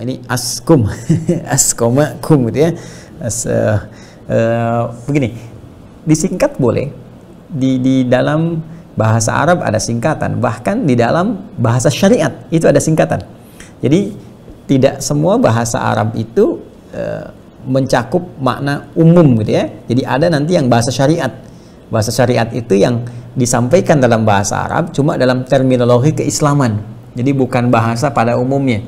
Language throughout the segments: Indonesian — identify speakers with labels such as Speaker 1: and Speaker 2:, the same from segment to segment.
Speaker 1: ini askum, askomakum gitu ya. Begini, disingkat boleh. Di dalam bahasa Arab ada singkatan, bahkan di dalam bahasa syariat itu ada singkatan. Jadi tidak semua bahasa Arab itu mencakup makna umum gitu ya. Jadi ada nanti yang bahasa syariat. Bahasa syariat itu yang disampaikan dalam bahasa Arab cuma dalam terminologi keislaman. Jadi bukan bahasa pada umumnya.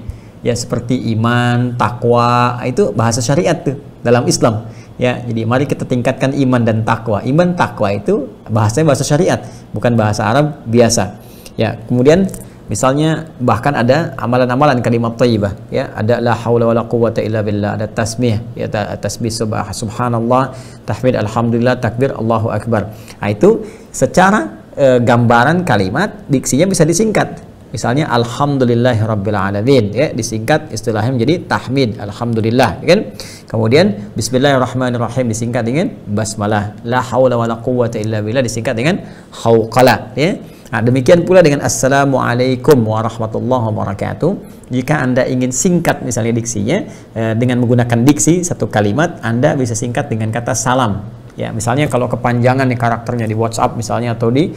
Speaker 1: Ya seperti iman, takwa, itu bahasa syariat tuh dalam Islam. Ya, jadi mari kita tingkatkan iman dan takwa. Iman takwa itu bahasanya bahasa syariat, bukan bahasa Arab biasa. Ya, kemudian misalnya bahkan ada amalan-amalan kalimat thayyibah, ya, ada la haula wala quwwata illa billah, ada tasbih, ya, tasbih subhanallah, tahmid alhamdulillah, takbir Allahu akbar. Nah, itu secara gambaran kalimat diksinya bisa disingkat. Misalnya alhamdulillahirabbil ya, disingkat istilahnya menjadi tahmid alhamdulillah, kan? Kemudian bismillahirrahmanirrahim disingkat dengan basmalah, la haula wala quwwata illa billah disingkat dengan hauqala, ya. Nah, demikian pula dengan assalamualaikum warahmatullahi wabarakatuh. Jika Anda ingin singkat misalnya diksinya dengan menggunakan diksi satu kalimat, Anda bisa singkat dengan kata salam. Ya, misalnya kalau kepanjangan nih karakternya di WhatsApp misalnya atau di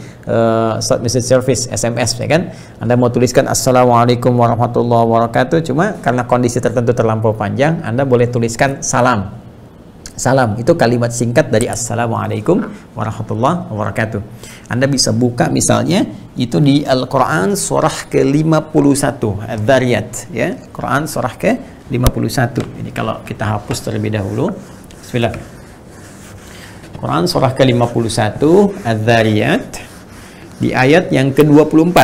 Speaker 1: message service SMS, ya kan, Anda mau tuliskan assalamualaikum warahmatullahi wabarakatuh, cuma karena kondisi tertentu terlampau panjang, Anda boleh tuliskan salam. Salam itu kalimat singkat dari assalamualaikum warahmatullahi wabarakatuh. Anda bisa buka misalnya itu di Al-Quran surah ke-51 Adz-Dzariyat, ya, Quran surah ke-51. Ini kalau kita hapus terlebih dahulu, bismillah. Quran surah ke-51 Adz-Dzariyat di ayat yang ke-24.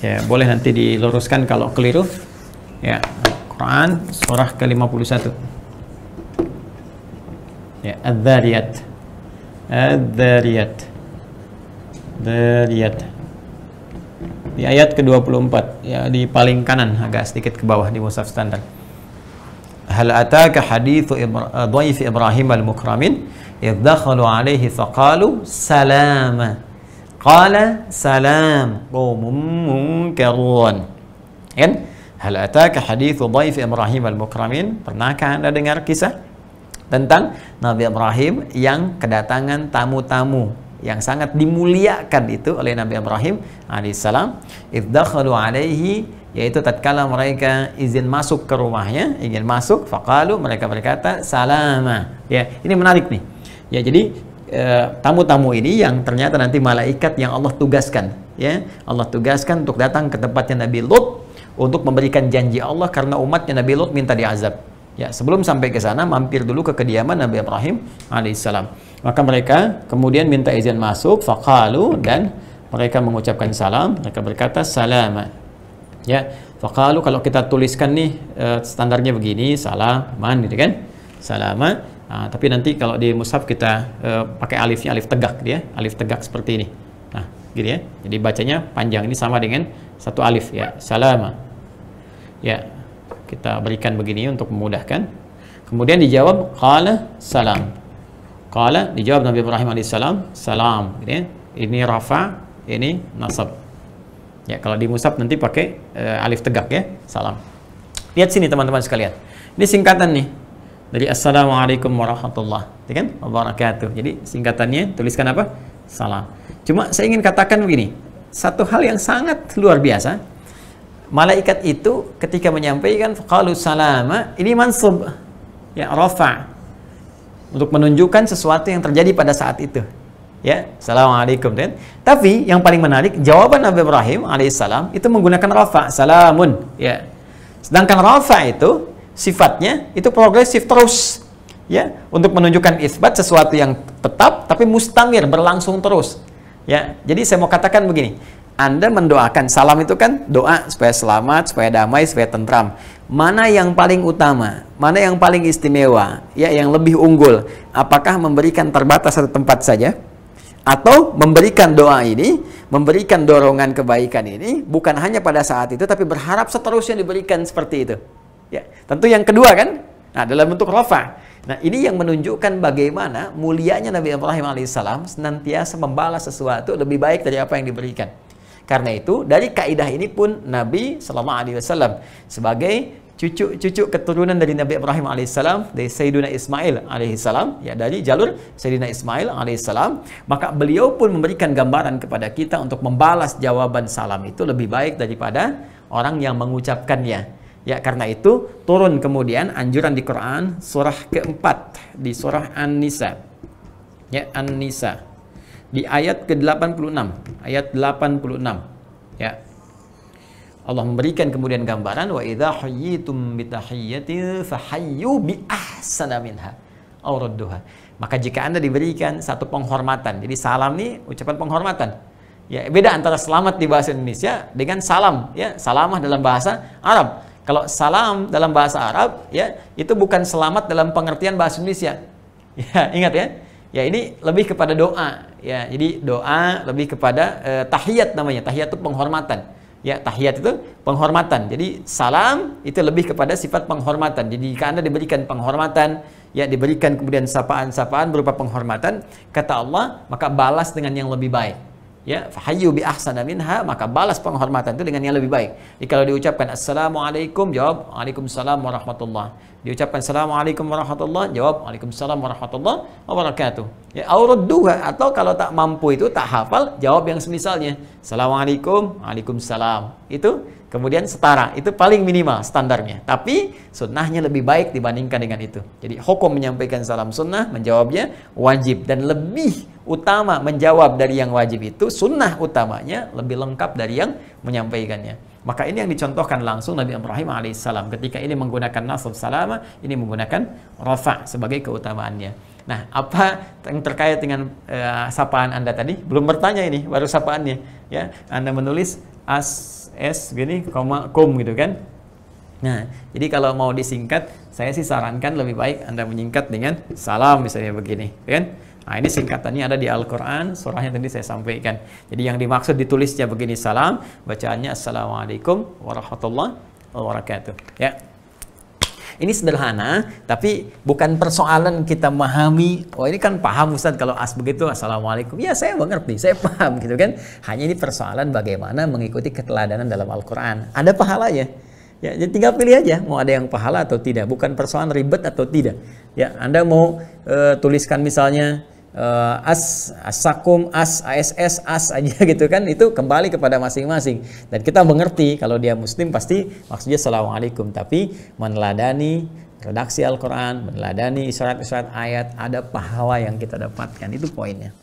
Speaker 1: Ya, boleh nanti diluruskan kalau keliru. Ya, Quran surah ke-51. Ya, Adz-Dzariyat. Adz-Dzariyat. Dzariyat. Di ayat ke-24, ya, di paling kanan agak sedikit ke bawah di mushaf standar. Hal ataka hadithu dhaifi Ibrahim al-mukramin idh dakhalu alaihi faqalu salama qala salam qaumun munkarun. Kan? Hal ataka hadithu dhaifi Ibrahim al-mukramin, pernahkah Anda dengar kisah tentang Nabi Ibrahim yang kedatangan tamu-tamu yang sangat dimuliakan itu oleh Nabi Ibrahim alaihissalam? Idh dakhalu alaihi, yaitu tatkala mereka izin masuk ke rumahnya, ingin masuk, faqalu, mereka berkata salama. Ya, ini menarik nih. Ya, jadi tamu-tamu ini yang ternyata nanti malaikat yang Allah tugaskan, ya, Allah tugaskan untuk datang ke tempatnya Nabi Lut untuk memberikan janji Allah karena umatnya Nabi Lut minta diazab. Ya, sebelum sampai ke sana mampir dulu ke kediaman Nabi Ibrahim alaihissalam. Maka mereka kemudian minta izin masuk, faqalu, dan mereka mengucapkan salam, mereka berkata salama. Ya, faqalu kalau kita tuliskan nih standarnya begini, salaman gitu kan, salama. Nah, tapi nanti kalau di mushaf kita pakai alifnya, alif tegak dia, alif tegak seperti ini. Nah, gini ya. Jadi bacanya panjang, ini sama dengan satu alif, ya, salama. Ya, kita berikan begini untuk memudahkan. Kemudian dijawab qala salam. Qala dijawab Nabi Ibrahim alaihissalam salam, gitu ya. Ini rafa, ini nasab. Ya, kalau di mushaf nanti pakai alif tegak, ya, salam. Lihat sini teman-teman sekalian. Ini singkatan nih dari assalamualaikum warahmatullahi wabarakatuh. Jadi singkatannya tuliskan apa? Salam. Cuma saya ingin katakan begini, satu hal yang sangat luar biasa. Malaikat itu ketika menyampaikan qalu salama, ini mansub, ya, rafa, untuk menunjukkan sesuatu yang terjadi pada saat itu. Ya, assalamualaikum, kan? Tapi yang paling menarik, jawaban Nabi Ibrahim alaihissalam itu menggunakan rafa, salamun, ya. Sedangkan rafa itu sifatnya itu progresif terus, ya, untuk menunjukkan isbat sesuatu yang tetap tapi mustamir, berlangsung terus, ya. Jadi saya mau katakan begini, Anda mendoakan, salam itu kan doa supaya selamat, supaya damai, supaya tentram. Mana yang paling utama, mana yang paling istimewa, ya, yang lebih unggul? Apakah memberikan terbatas satu tempat saja, atau memberikan doa ini, memberikan dorongan kebaikan ini bukan hanya pada saat itu tapi berharap seterusnya diberikan seperti itu? Ya, tentu yang kedua kan, nah, dalam bentuk rafa. Nah, ini yang menunjukkan bagaimana mulianya Nabi Ibrahim alaihissalam senantiasa membalas sesuatu lebih baik dari apa yang diberikan. Karena itu dari kaidah ini pun Nabi SAW sebagai cucu keturunan dari Nabi Ibrahim alaihissalam, dari Sayyidina Ismail alaihissalam, ya dari jalur Sayyidina Ismail alaihissalam, maka beliau pun memberikan gambaran kepada kita untuk membalas jawaban salam itu lebih baik daripada orang yang mengucapkannya. Ya, karena itu turun kemudian anjuran di Quran surah keempat, di surah An-Nisa. Ya, An-Nisa. Di ayat ke-86, ayat 86. Ya. Allah memberikan kemudian gambaran wa idza hayyitum bi tahiyyatin fahayyu bi ahsana minha aw rudduha. Maka jika Anda diberikan satu penghormatan. Jadi salam ini ucapan penghormatan. Ya, beda antara selamat di bahasa Indonesia dengan salam, ya. Salamah dalam bahasa Arab. Kalau salam dalam bahasa Arab, ya, itu bukan selamat dalam pengertian bahasa Indonesia. Ya, ingat ya. Ya, ini lebih kepada doa. Ya, jadi doa lebih kepada tahiyat namanya. Tahiyat itu penghormatan. Ya, tahiyat itu penghormatan. Jadi salam itu lebih kepada sifat penghormatan. Jadi jika Anda diberikan penghormatan, ya, diberikan kemudian sapaan-sapaan berupa penghormatan, kata Allah, maka balas dengan yang lebih baik. Ya, fahayyu bi ahsana minha, maka balas penghormatan itu dengan yang lebih baik. Jadi kalau diucapkan assalamualaikum, jawab waalaikumsalam warahmatullah. Diucapkan assalamualaikum warahmatullah, jawab waalaikumsalam warahmatullah wabarakatuh. Ya, auradduha, atau kalau tak mampu itu tak hafal, jawab yang semisalnya assalamualaikum, waalaikumsalam. Itu kemudian setara, itu paling minimal standarnya. Tapi sunnahnya lebih baik dibandingkan dengan itu. Jadi hukum menyampaikan salam sunnah, menjawabnya wajib, dan lebih utama menjawab dari yang wajib itu, sunnah utamanya lebih lengkap dari yang menyampaikannya. Maka ini yang dicontohkan langsung Nabi Ibrahim alaihissalam ketika ini menggunakan nasab salama, ini menggunakan rafa sebagai keutamaannya. Nah, apa yang terkait dengan sapaan Anda tadi? Belum bertanya ini, baru sapaannya. Ya, Anda menulis gini, kum gitu kan. Nah, jadi kalau mau disingkat, saya sih sarankan lebih baik Anda menyingkat dengan salam misalnya begini, kan? Nah, ini singkatannya ada di Al-Quran, surahnya tadi saya sampaikan. Jadi yang dimaksud ditulisnya begini salam, bacaannya assalamualaikum warahmatullahi wabarakatuh. Ya. Ini sederhana, tapi bukan persoalan kita memahami, oh ini kan paham Ustaz kalau begitu assalamualaikum. Ya, saya mengerti, saya paham gitu kan. Hanya ini persoalan bagaimana mengikuti keteladanan dalam Al-Quran. Ada pahalanya. Ya, jadi tinggal pilih aja mau ada yang pahala atau tidak, bukan persoalan ribet atau tidak. Ya, Anda mau tuliskan misalnya as-sakum, ass aja gitu kan, itu kembali kepada masing-masing. Dan kita mengerti kalau dia muslim pasti maksudnya assalamualaikum, tapi meneladani redaksi Al-Quran, meneladani isyarat-isyarat ayat, ada pahala yang kita dapatkan, itu poinnya.